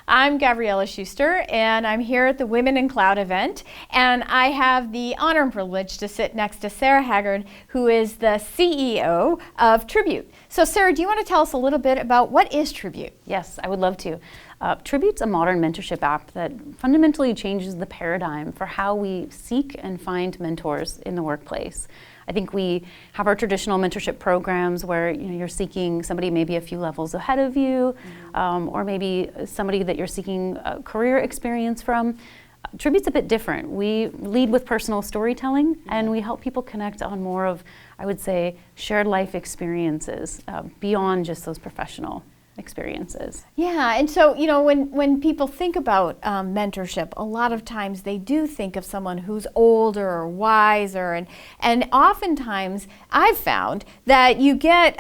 I'm Gabriella Schuster, and I'm here at the Women in Cloud event, and I have the honor and privilege to sit next to Sarah Haggard, who is the CEO of Tribute. So Sarah, do you want to tell us a little bit about what is Tribute? Yes, I would love to. Tribute's a modern mentorship app that fundamentally changes the paradigm for how we seek and find mentors in the workplace. I think we have our traditional mentorship programs where you're seeking somebody maybe a few levels ahead of you, or maybe somebody that you're seeking career experience from. Tribute's a bit different. We lead with personal storytelling, and we help people connect on more of, I would say, shared life experiences beyond just those professional experiences. Yeah, and so when people think about mentorship, a lot of times they do think of someone who's older or wiser, and oftentimes I've found that you get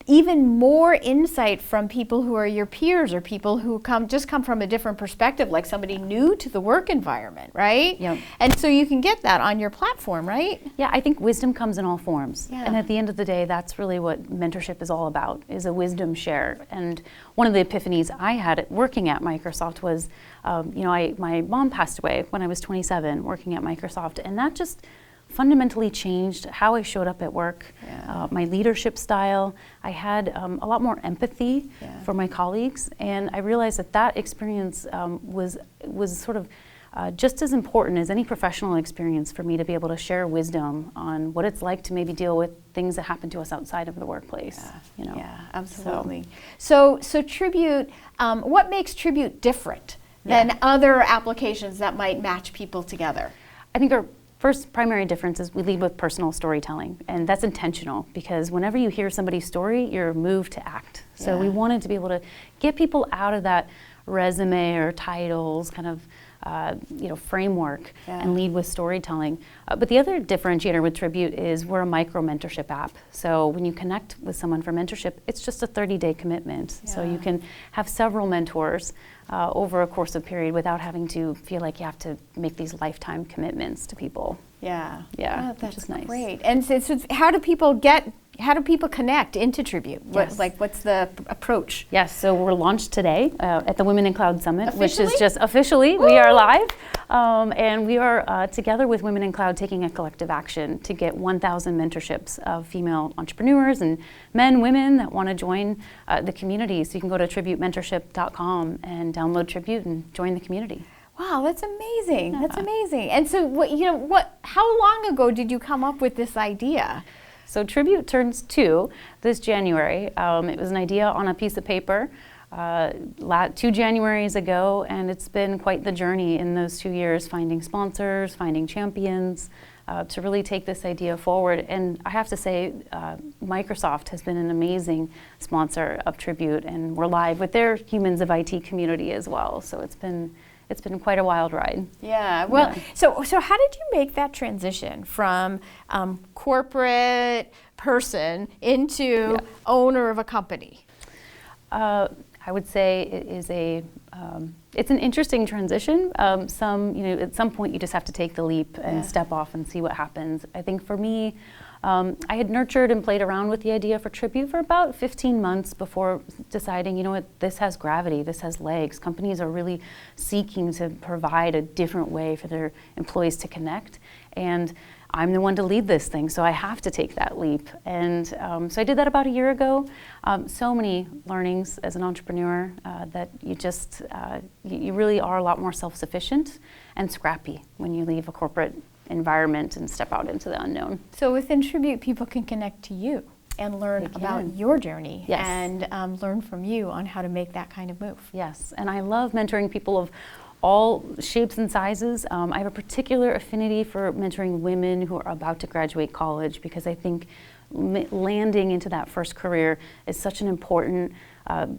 even more insight from people who are your peers or people who come from a different perspective, like somebody new to the work environment, right? Yep. And so you can get that on your platform, right? Yeah, I think wisdom comes in all forms. Yeah. And at the end of the day, that's really what mentorship is all about, is a wisdom share. And one of the epiphanies I had working at Microsoft was, my mom passed away when I was 27 working at Microsoft, and that just fundamentally changed how I showed up at work, my leadership style. I had a lot more empathy for my colleagues, and I realized that experience was sort of just as important as any professional experience for me to be able to share wisdom on what it's like to maybe deal with things that happen to us outside of the workplace. Yeah, absolutely. So Tribute, what makes Tribute different than other applications that might match people together? I think our first primary difference is we lead with personal storytelling, and that's intentional because whenever you hear somebody's story, you're moved to act. So we wanted to be able to get people out of that resume or titles kind of framework and lead with storytelling. But the other differentiator with Tribute is we're a micro mentorship app. So when you connect with someone for mentorship, it's just a 30-day commitment. So you can have several mentors over a course of period without having to feel like you have to make these lifetime commitments to people. Yeah, that's which is nice. Great. And so how do people connect into Tribute? What's the approach? Yes, so we're launched today at the Women in Cloud Summit, Officially? which is just officially, we are live. And we are together with Women in Cloud taking a collective action to get 1,000 mentorships of female entrepreneurs and men, women that want to join the community. So you can go to tributementorship.com and download Tribute and join the community. Wow, that's amazing. Yeah. That's amazing. And so how long ago did you come up with this idea? So Tribute turns 2 this January. It was an idea on a piece of paper 2 Januaries ago, and it's been quite the journey in those 2 years, finding sponsors, finding champions, to really take this idea forward. And I have to say, Microsoft has been an amazing sponsor of Tribute, and we're live with their Humans of IT community as well. So it's been quite a wild ride. Yeah. Well, so how did you make that transition from corporate person into owner of a company? I would say it is it's an interesting transition. At some point you just have to take the leap and step off and see what happens. I think for me, I had nurtured and played around with the idea for Tribute for about 15 months before deciding, this has gravity, this has legs. Companies are really seeking to provide a different way for their employees to connect. And I'm the one to lead this thing, so I have to take that leap. And so I did that about a year ago. So many learnings as an entrepreneur that you really are a lot more self-sufficient and scrappy when you leave a corporate environment and step out into the unknown. So within Tribute, people can connect to you and learn about your journey and learn from you on how to make that kind of move. Yes, and I love mentoring people of all shapes and sizes. I have a particular affinity for mentoring women who are about to graduate college because I think landing into that first career is such an important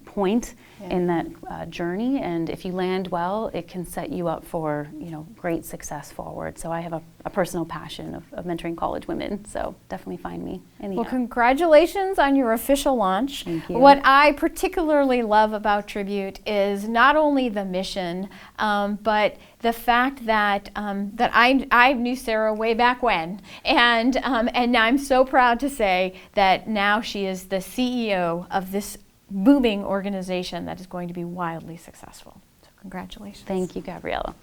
point in that journey, and if you land well, it can set you up for great success forward. So I have a personal passion of mentoring college women, so definitely find me in the app. Congratulations on your official launch. Thank you. What I particularly love about Tribute is not only the mission, but the fact that I knew Sarah way back when, and I'm so proud to say that now she is the CEO of this booming organization that is going to be wildly successful. So congratulations. Thank you, Gabriella.